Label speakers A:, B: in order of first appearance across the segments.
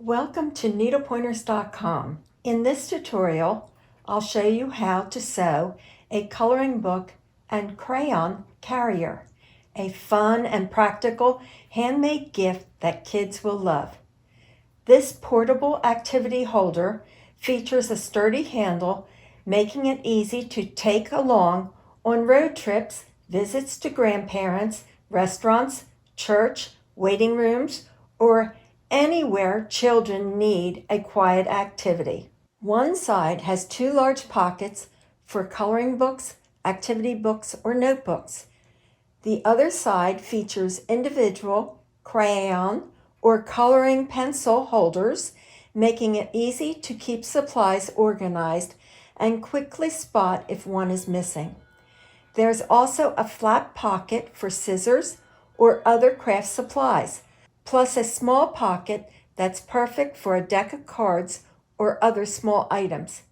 A: Welcome to needlepointers.com. In this tutorial, I'll show you how to sew a coloring book and crayon carrier, a fun and practical handmade gift that kids will love. This portable activity holder features a sturdy handle, making it easy to take along on road trips, visits to grandparents, restaurants, church, waiting rooms, or anywhere children need a quiet activity. One side has two large pockets for coloring books, activity books, or notebooks. The other side features individual crayon or coloring pencil holders, making it easy to keep supplies organized and quickly spot if one is missing. There's also a flat pocket for scissors or other craft supplies, plus a small pocket that's perfect for a deck of cards or other small items.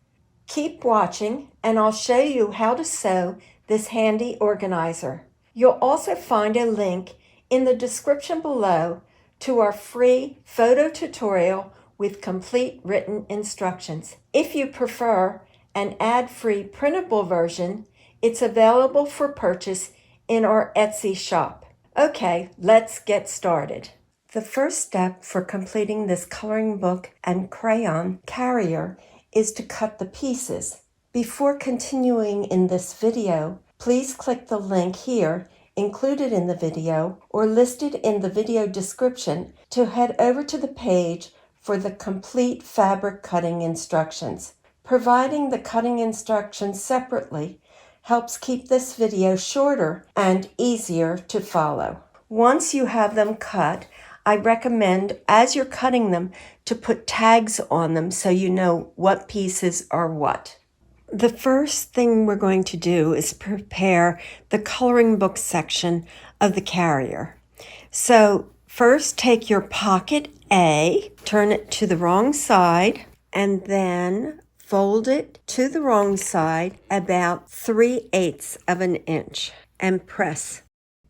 A: Keep watching and I'll show you how to sew this handy organizer. You'll also find a link in the description below to our free photo tutorial with complete written instructions. If you prefer an ad-free printable version, it's available for purchase in our Etsy shop. Okay, let's get started. The first step for completing this coloring book and crayon carrier is to cut the pieces. Before continuing in this video, please click the link here included in the video or listed in the video description to head over to the page for the complete fabric cutting instructions. Providing the cutting instructions separately helps keep this video shorter and easier to follow. Once you have them cut, I recommend, as you're cutting them, to put tags on them so you know what pieces are what. The first thing we're going to do is prepare the coloring book section of the carrier. So first take your pocket A, turn it to the wrong side, and then fold it to the wrong side about 3/8 of an inch and press.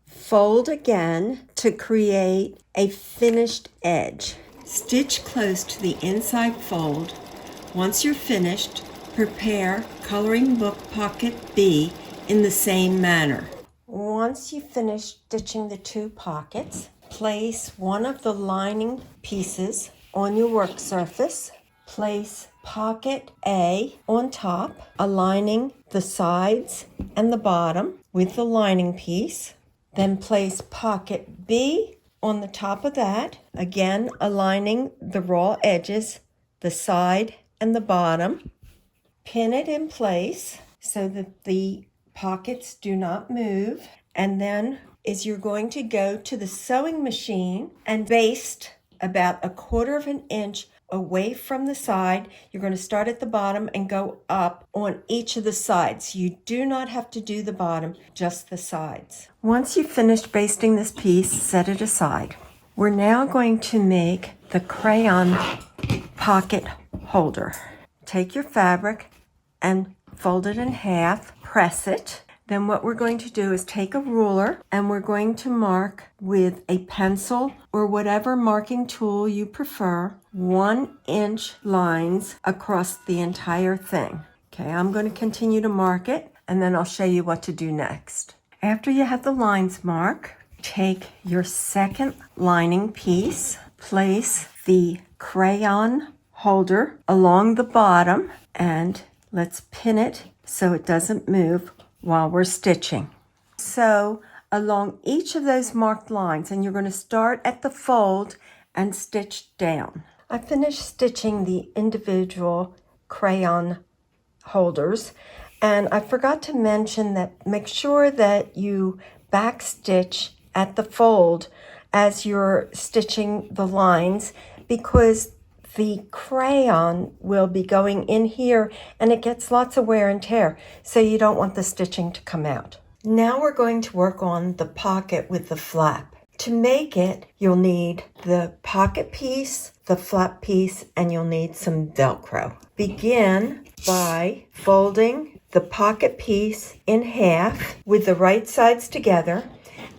A: Fold again to create a finished edge. Stitch close to the inside fold. Once you're finished, prepare coloring book pocket B in the same manner. Once you finish stitching the two pockets, place one of the lining pieces on your work surface. Place pocket A on top, aligning the sides and the bottom with the lining piece. Then place pocket B on the top of that, again aligning the raw edges, the side and the bottom. Pin it in place so that the pockets do not move. And then you're going to go to the sewing machine and baste about 1/4 of an inch away from the side. You're going to start at the bottom and go up on each of the sides. You do not have to do the bottom, just the sides. Once you've finished basting this piece, set it aside. We're now going to make the crayon pocket holder. Take your fabric and fold it in half, press it. Then what we're going to do is take a ruler and we're going to mark with a pencil or whatever marking tool you prefer, 1-inch lines across the entire thing. Okay, I'm going to continue to mark it and then I'll show you what to do next. After you have the lines marked, take your second lining piece, place the crayon holder along the bottom, and let's pin it so it doesn't move while we're stitching. So along each of those marked lines, and you're going to start at the fold and stitch down. I finished stitching the individual crayon holders, and I forgot to mention that make sure that you back stitch at the fold as you're stitching the lines, because the crayon will be going in here and it gets lots of wear and tear, so you don't want the stitching to come out. Now we're going to work on the pocket with the flap. To make it, you'll need the pocket piece, the flap piece, and you'll need some Velcro. Begin by folding the pocket piece in half with the right sides together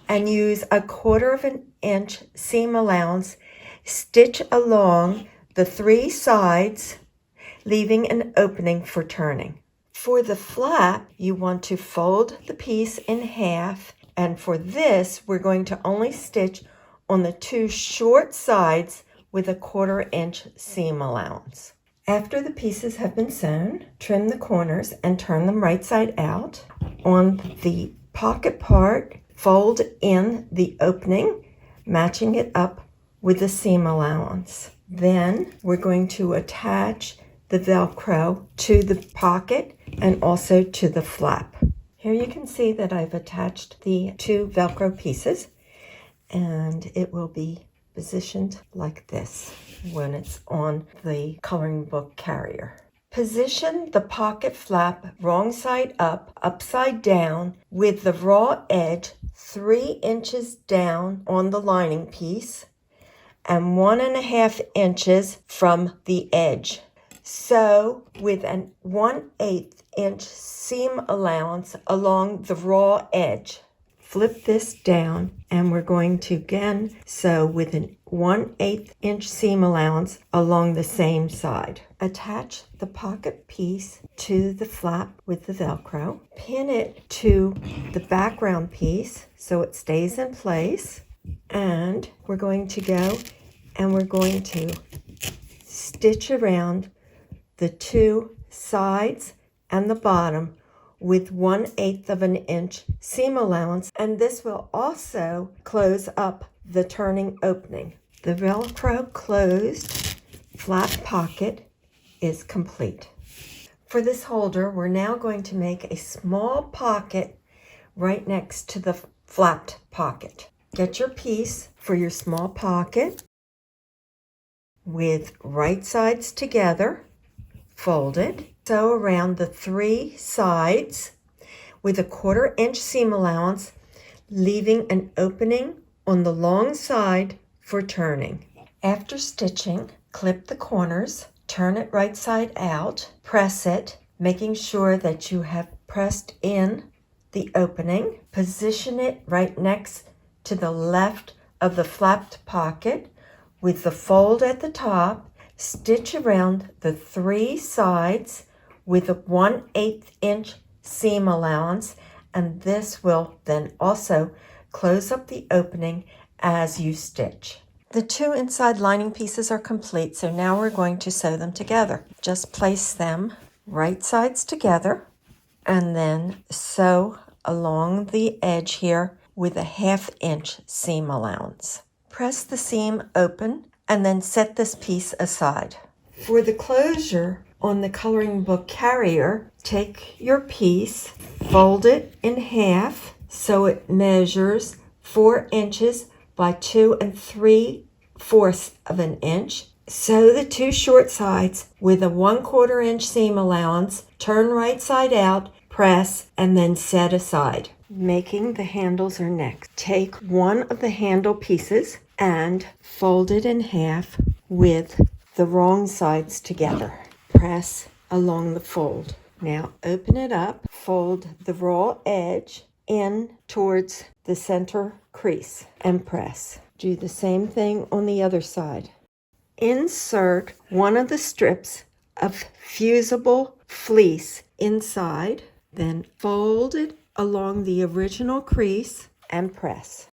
A: and use 1/4 of an inch seam allowance. Stitch along the 3 sides, leaving an opening for turning. For the flap, you want to fold the piece in half, and for this, we're going to only stitch on the 2 short sides with a 1/4 inch seam allowance. After the pieces have been sewn, trim the corners and turn them right side out. On the pocket part, fold in the opening, matching it up with the seam allowance. Then we're going to attach the Velcro to the pocket and also to the flap. Here you can see that I've attached the 2 Velcro pieces, and it will be positioned like this when it's on the coloring book carrier. Position the pocket flap wrong side up, upside down, with the raw edge 3 inches down on the lining piece and 1.5 inches from the edge. Sew with an 1/8 inch seam allowance along the raw edge. Flip this down, and we're going to again sew with an 1/8 inch seam allowance along the same side. Attach the pocket piece to the flap with the Velcro. Pin it to the background piece so it stays in place. And we're going to go and we're going to stitch around the 2 sides and the bottom with 1/8 of an inch seam allowance, and this will also close up the turning opening. The Velcro closed flap pocket is complete. For this holder, we're now going to make a small pocket right next to the flapped pocket. Get your piece for your small pocket with right sides together, folded. Sew around the 3 sides with a 1/4 inch seam allowance, leaving an opening on the long side for turning. After stitching, clip the corners, turn it right side out, press it, making sure that you have pressed in the opening. Position it right next to the left of the flapped pocket with the fold at the top. Stitch around the 3 sides with a 1/8 inch seam allowance, and this will then also close up the opening as you stitch. The 2 inside lining pieces are complete, so now we're going to sew them together. Just place them right sides together and then sew along the edge here with a 1/2 inch seam allowance. Press the seam open and then set this piece aside. For the closure on the coloring book carrier, take your piece, fold it in half so it measures 4 inches by 2 3/4 of an inch. Sew the 2 short sides with a 1/4 inch seam allowance, turn right side out, press, and then set aside. Making the handles are next. Take one of the handle pieces and fold it in half with the wrong sides together. Press along the fold. Now open it up, fold the raw edge in towards the center crease and press. Do the same thing on the other side. Insert one of the strips of fusible fleece inside, then fold it along the original crease and press.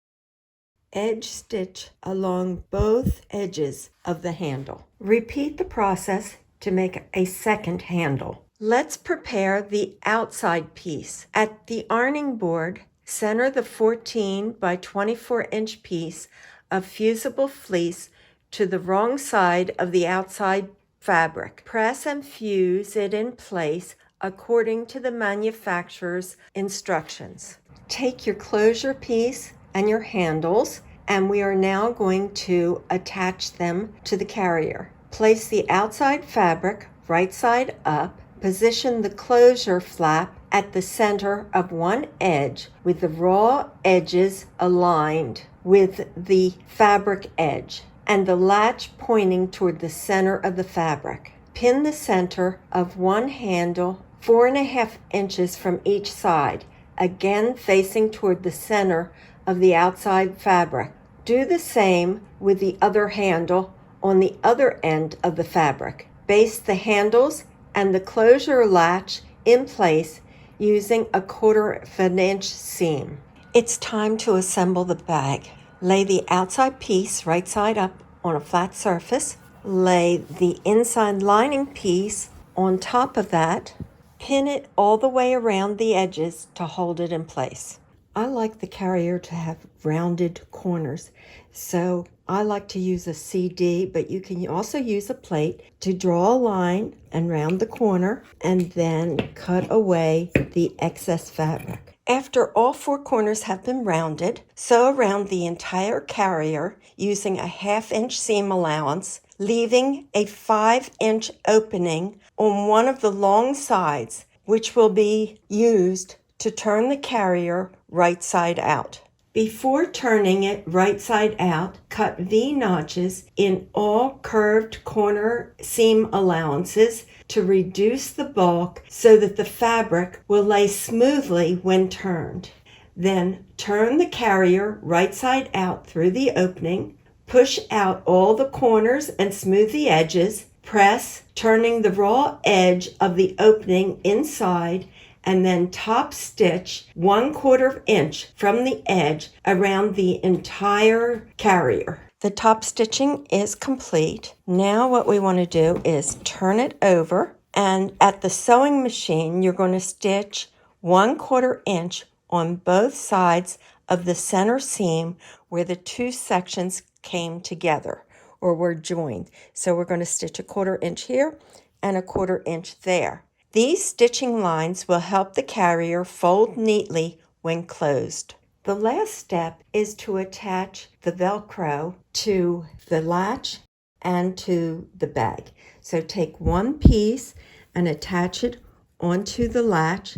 A: Edge stitch along both edges of the handle. Repeat the process to make a second handle. Let's prepare the outside piece. At the ironing board, center the 14 by 24 inch piece of fusible fleece to the wrong side of the outside fabric. Press and fuse it in place according to the manufacturer's instructions. Take your closure piece and your handles, and we are now going to attach them to the carrier. Place the outside fabric right side up. Position the closure flap at the center of one edge with the raw edges aligned with the fabric edge and the latch pointing toward the center of the fabric. Pin the center of one handle 4.5 inches from each side, again facing toward the center of the outside fabric. Do the same with the other handle on the other end of the fabric. Baste the handles and the closure latch in place using a 1/4 inch seam. It's time to assemble the bag. Lay the outside piece right side up on a flat surface. Lay the inside lining piece on top of that. Pin it all the way around the edges to hold it in place. I like the carrier to have rounded corners, so I like to use a CD, but you can also use a plate to draw a line and round the corner and then cut away the excess fabric. After all 4 corners have been rounded, sew around the entire carrier using a 1/2 inch seam allowance, leaving a 5-inch opening on one of the long sides, which will be used to turn the carrier right side out. Before turning it right side out, cut V notches in all curved corner seam allowances to reduce the bulk so that the fabric will lay smoothly when turned. Then turn the carrier right side out through the opening, push out all the corners and smooth the edges, press, turning the raw edge of the opening inside, and then top stitch 1/4 inch from the edge around the entire carrier. The top stitching is complete. Now what we want to do is turn it over, and at the sewing machine you're going to stitch 1/4 inch on both sides of the center seam where the 2 sections came together or were joined. So we're going to stitch a 1/4 inch here and a 1/4 inch there. These stitching lines will help the carrier fold neatly when closed. The last step is to attach the Velcro to the latch and to the bag. So take one piece and attach it onto the latch,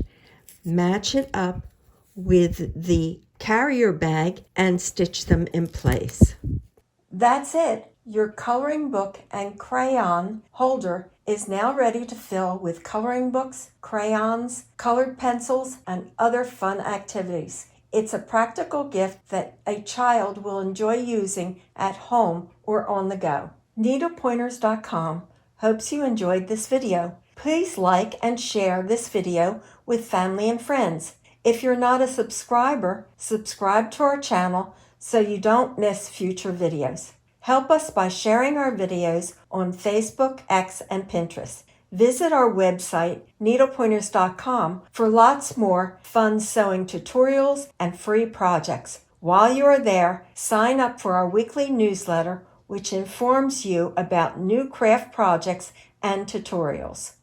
A: match it up with the carrier bag, and stitch them in place. That's it. Your coloring book and crayon holder is now ready to fill with coloring books, crayons, colored pencils, and other fun activities. It's a practical gift that a child will enjoy using at home or on the go. Needlepointers.com hopes you enjoyed this video. Please like and share this video with family and friends. If you're not a subscriber, subscribe to our channel so you don't miss future videos. Help us by sharing our videos on Facebook, X, and Pinterest. Visit our website, needlepointers.com, for lots more fun sewing tutorials and free projects. While you are there, sign up for our weekly newsletter, which informs you about new craft projects and tutorials.